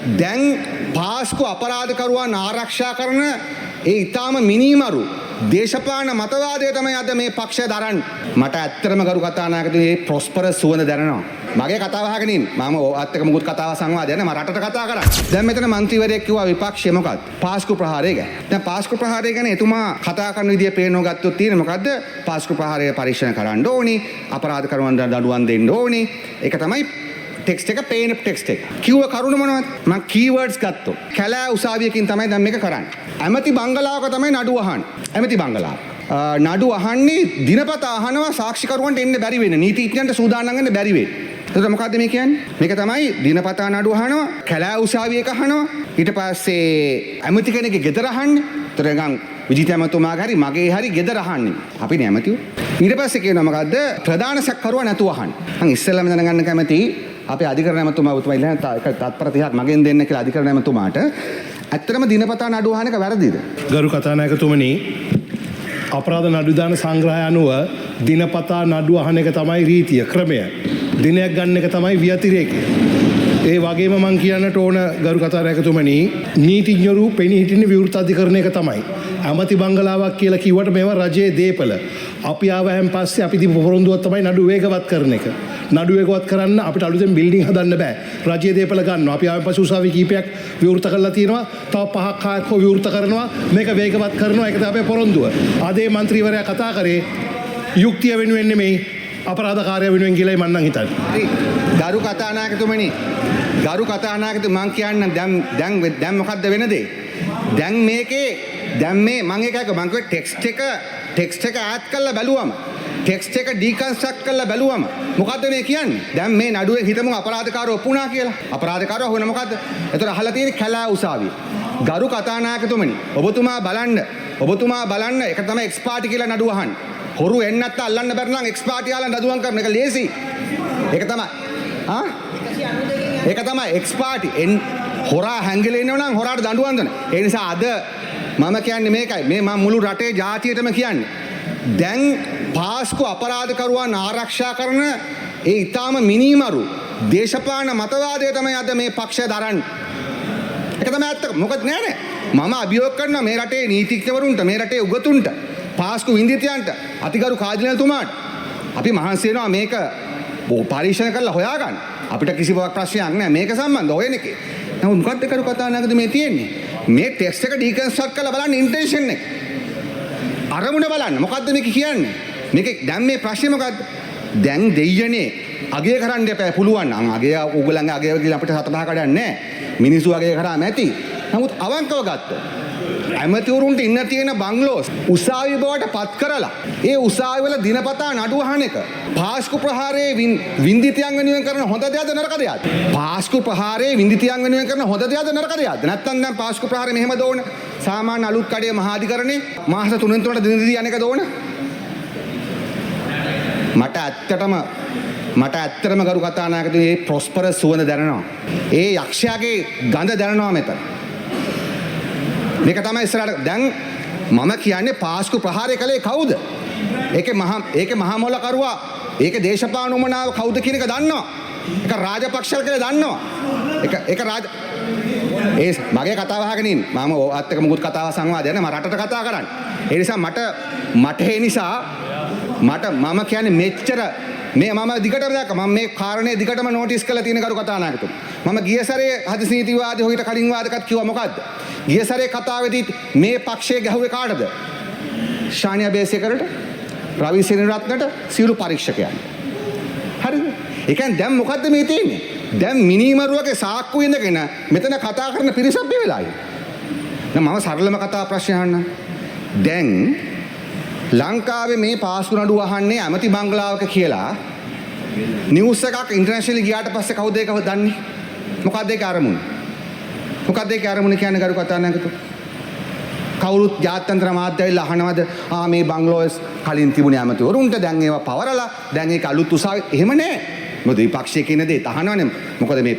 දැන් පාස්කු අපරාධකරුවන් ආරක්ෂා කරන ඒ ඊටාම මිනිමරු දේශපාලන මතවාදය තමයි අද මේ පක්ෂය දරන්නේ. මට ඇත්තටම ගරු කතානායකතුමනි මේ ප්‍රොස්පරස් සුවඳ දැනෙනවා. මගේ කතාව අහගෙන ඉන්න. මම ඔයත් එක්ක මුකුත් කතාව සංවාදයක් නෑ. මම රටට කතා කරන්නේ. දැන් මෙතන മന്ത്രിවරයෙක් කිව්වා විපක්ෂය මොකක්ද? පාස්කු ප්‍රහාරය ගැන. දැන් පාස්කු ප්‍රහාරය ගැන එතුමා කතා කරන විදිය පේනව ගත්තොත් තියෙන මොකද්ද? පාස්කු ප්‍රහාරය පරීක්ෂණ කරන්න ඕනි. අපරාධකරුවන්ට දඬුවම් දෙන්න ඕනි. ඒක තමයි ටෙක්ස්ට් එක පේන ටෙක්ස්ට් එක. කිව්ව කරුණ මොනවද? මම කීවර්ඩ්ස් ගත්තොත්. කැලෑ උසාවියකින් තමයි දැන් මේක කරන්නේ. ඇමති බංගලාවක තමයි නඩු අහන්නේ. ඇමති බංගලාව. නඩු අහන්නේ දිනපතා අහනවා සාක්ෂිකරුවන්ට එන්න බැරි වෙන. නීතිඥයන්ට සූදානම් වෙන්න බැරි වෙන. එතකොට මොකද්ද මේ කියන්නේ? මේක තමයි දිනපතා නඩු අහනවා, කැලෑ උසාවියක අහනවා. ඊට පස්සේ ඇමති කෙනෙක්ගේ ගෙදර අහන්නේ. ඒතර ගම් විජිත ඇමතුමාගේ හරි මගේ හරි ගෙදර අහන්නේ. අපිනේ ඇමතිව. ඊට පස්සේ කියනවා මොකද්ද? ප්‍රධාන සැකකරුවා නැතුව අහන්නේ. මම ඉස්සෙල්ලාම දැනගන්න කැමති අපේ අධිකරණ ඇමතුමා ඉල්ලන තත්පර 30ක් මගෙන් දෙන්න කියලා අධිකරණ ඇමතුමාට ඇත්තටම දිනපතා නඩු අහන එක වැරදිද? ගරු කතානායකතුමනි, අපරාධ නඩුදාන සංග්‍රහය අනුව දිනපතා නඩු අහන එක තමයි රීතිය, ක්‍රමය. දිනයක් ගන්න එක තමයි ව්‍යතිරේකය. ඒ වගේම මම කියන්නට ඕන ගරු කතානායකතුමනි, නීතිඥවරු පෙනී හිටින්නේ විවෘත අධිකරණයක තමයි. ඇමති බංගලාවක් කියලා කිව්වට මේවා රජයේ දේපල. අපි ආවහන් පස්සේ අපි දීපු පොරොන්දුවක් තමයි නඩු වේගවත් කරන එක. නඩු වේගවත් කරන්න අපිට අලුතෙන් බිල්ඩින් හදන්න බෑ. රජයේ දේපල ගන්නවා. අපි ආවහන් පස්සේ උසාවි කීපයක් විවෘත කරලා තියෙනවා. තව 5ක් හෝ විවෘත කරනවා. මේක වේගවත් කරනවා. ඒක තමයි අපේ පොරොන්දුව. අදේ മന്ത്രിවරයා කතා කරේ යුක්තිය වෙනුවෙන් නෙමෙයි අපරාධකාරය වෙනුවෙන් කියලායි මම නම් හිතන්නේ. ගරු කතානායකතුමනි, ගරු කතානායකතුමනි, මම කියන්න දැන් මොකද්ද වෙන දේ? දැන් මේකේ දැන් මේ මම එකක මම කිව්වේ ටෙක්ස්ට් එක ඈඩ් කරලා බැලුවම ටෙක්ස්ට් එක ඩිකන්ස්ට්‍රක්ට් කරලා බැලුවම මොකද්ද මේ කියන්නේ? දැන් මේ නඩුවේ හිතමු අපරාධකාරව ඔප්පුණා කියලා. අපරාධකාරව හොන මොකද්ද? එතකොට අහලා තියෙන්නේ කැලෑ උසාවිය. ගරු කතානායකතුමනි, ඔබතුමා බලන්න ඒක තමයි එක්ස් පාටි කියලා නඩුව අහන්නේ. හොරු එන්න නැත්නම් අල්ලන්න බැරි නම් එක්ස් පාටි යාලා නඩුවම් කරන එක ලේසි. ඒක තමයි. ඒක තමයි එක්ස් පාටි හොරා හැංගිලා ඉන්නව නම් හොරාට දඬුවම් දෙන්න. ඒ නිසා අද මම කියන්නේ මේකයි. මේ මම මුළු රටේ ජාතියටම කියන්නේ. දැන් පාස්කු අපරාධකරුවන් ආරක්ෂා කරන ඒ ඊටාම මිනිමරු දේශපාලන මතවාදය තමයි අද මේ පක්ෂය දරන්නේ. ඒක තමයි ඇත්ත. මොකද නෑ මම අභියෝග කරනවා මේ රටේ නීතිඥවරුන්ට, මේ රටේ උගතුන්ට, පාස්කු වින්දිතයන්ට, අතිගරු කාර්යාලයතුමාට අපි මහන්සි වෙනවා මේක පරීක්ෂණ කරලා හොයාගන්න. අපිට කිසි ප්‍රශ්නයක් නෑ මේක සම්බන්ධ හොයන එකේ. නමුත් මොකක්ද කරු කතානායකද මේ තියෙන්නේ? මේ ටෙක්ස්ට් එක ඩිකන්ස්ට්‍රක්ට් කරලා බලන්න ඉන්ටෙන්ෂන් එක. අරමුණ බලන්න. මොකද්ද මේක කියන්නේ? මේක දැන් මේ ප්‍රශ්නේ මොකද්ද? දැන් දෙයියනේ අගය කරන්න එපා පුළුවන් නම් අගය ඕගොල්ලන්ගේ අගය කියලා අපිට සතපහ කඩන්නේ නැහැ. මිනිස්සු අගය කරාම ඇති. නමුත් අවංකව ගත්තොත් ඇමතිවරුන්ට ඉන්න තියෙන බංගලෝස් උසාවි බවට පත් කරලා ඒ උසාවි වල දිනපතා නඩු අහන එක පාස්කු ප්‍රහාරයේ වින්දිතයන් වෙනුවෙන් කරන හොඳ දෙයක්ද නරක දෙයක්ද? පාස්කු ප්‍රහාරයේ වින්දිතයන් වෙනුවෙන් කරන හොඳ දෙයක්ද නරක දෙයක්ද? නැත්නම් දැන් පාස්කු ප්‍රහාරය මෙහෙම දෝන සාමාන්‍ය අලුත් කඩේ මහාධිකරණේ මාස 3න් 3ට දිනදී යන එක දෝන. මට ඇත්තටම ගරු කතානායකතුමනි මේ ප්‍රොස්පරස් සුවඳ දැනෙනවා. ඒ යක්ෂයාගේ ගඳ දැනෙනවා මෙතන. මේක තමයි ඉස්සරහට දැන් මම කියන්නේ පාස්කු ප්‍රහාරය කළේ කවුද? ඒකේ මහා මොලකරුවා, ඒකේ දේශපාලන උමනාව කවුද කියන එක දන්නවා. ඒක රාජපක්ෂල කියලා දන්නවා. ඒක ඒ මගේ කතාව අහගෙන ඉන්න. මම ඔයත් එක්ක මුකුත් කතාව සංවාදයක් නෑ. මම රටට කතා කරන්නේ. ඒ නිසා මම කියන්නේ මෙච්චර මේ මම දිගටම දැක්ක මම මේ කාරණේ දිගටම නෝටිස් කරලා තියෙන කරු කතානායකතුමා. මම ගිය සැරේ හදිසි නීතිවාදී හොයිට කලින් වාදකත් කිව්වා මොකද්ද? ගිය සැරේ කතාවේදී මේ පක්ෂයේ ගැහුවේ කාටද? ශානියා බේසේකරට, රවි සෙනරත්නට, සියලු පරීක්ෂකයන්. හරිද? ඒ කියන්නේ දැන් මොකද්ද මේ තියෙන්නේ? දැන් මිනිමරුවගේ සාක්කුව ඉඳගෙන මෙතන කතා කරන පිරිසක් වෙලා ඉන්නේ. මම සරලම කතා ප්‍රශ්න අහන්න. දැන් ලංකාවේ මේ පාස්කු නඩුව අහන්නේ ඇමති බංගලාවක කියලා නිවුස් එකක් ඉන්ටර්නැෂනලි ගියාට පස්සේ කවුද ඒක දන්නේ? මොකක්ද ඒක අරමුණ? මොකක්ද ඒක අරමුණ කියන්නේ කරු කතානායකතුමා? කවුරුත් ජාත්‍යන්තර මාධ්‍යවල අහනවද මේ බංගලෝස් කලින් තිබුණේ ඇමතිවරුන්ට දැන් ඒවා පවරලා දැන් ඒක අලුත් උසාවි එහෙම නෑ. මොකද විපක්ෂයේ කියන දේ තහනවනේ. මොකද මේ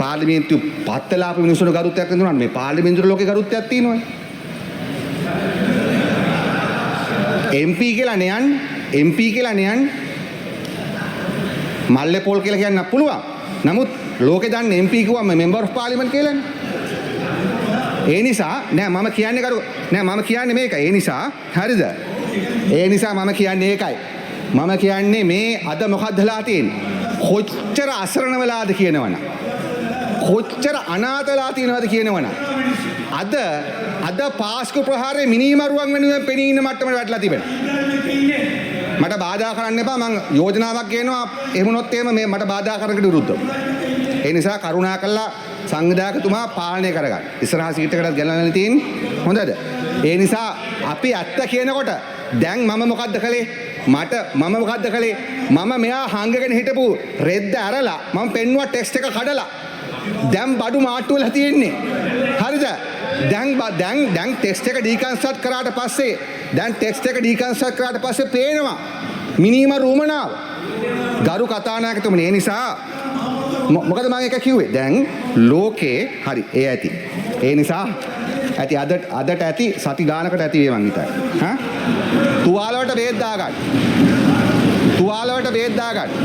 පාර්ලිමේන්තු පත්තලාපු මිනිස්සුන්ට ගරුත්වයක් දෙනවා. මේ පාර්ලිමේන්තුවේ ලෝකේ ගරුත්වයක් තියෙනවනේ. MP කියලා නේ යන්නේ. මල්ලේ පොල් කියලා කියන්න පුළුවන්. නමුත් ලෝකෙ දන්නේ MP කිව්වම member of parliament කියලානේ. ඒ නිසා නෑ මම කියන්නේ නෑ මම කියන්නේ මේක. ඒ නිසා හරිද? ඒ නිසා මම කියන්නේ ඒකයි. මම කියන්නේ මේ අද මොකක්ද වෙලා තියෙන්නේ? කොච්චර අසරණ වෙලාද කියනවනම්. කොච්චර අනාථ වෙලා තියෙනවද කියනවනම්. අද පාස්කු ප්‍රහාරයේ මිනිමරුවන් වෙනුවෙන් පෙනී ඉන්න මට්ටමට වැටලා තිබෙනවා. මට බාධා කරන්න එපා මං යෝජනාවක් ගේනවා එහෙම වුණොත් එහෙම මේ මට බාධා කරනකට විරුද්ධව. ඒ නිසා කරුණාකරලා සංවිධායකතුමා පාලනය කරගන්න. ඉස්සරහා සීට් එකටත් ගෙනල්ලා තියෙන්නේ. හොඳද? ඒ නිසා අපි ඇත්ත කියනකොට දැන් මම මොකද්ද කළේ? මම මොකද්ද කළේ? මම මෙයා හංගගෙන හිටපු රෙද්ද ඇරලා මම පෙන්නුවා ටෙක්ස්ට් එක කඩලා. දැන් බඩු මාට්ටු වෙලා තියෙන්නේ. හරිද? දැන් ටෙක්ස්ට් එක ඩිකන්ස්ට්‍රක්ට් කරාට පස්සේ පේනවා මිනිම රූමනාව. ගරු කතානායකතුමනි ඒ නිසා මොකද මම එක කිව්වේ දැන් ලෝකේ හරි ඒ ඇති. ඒ නිසා ඇති අදට ඇති සති ගානකට ඇති වේ මං හිතන්නේ. තුවාල වලට බේත් දාගන්න.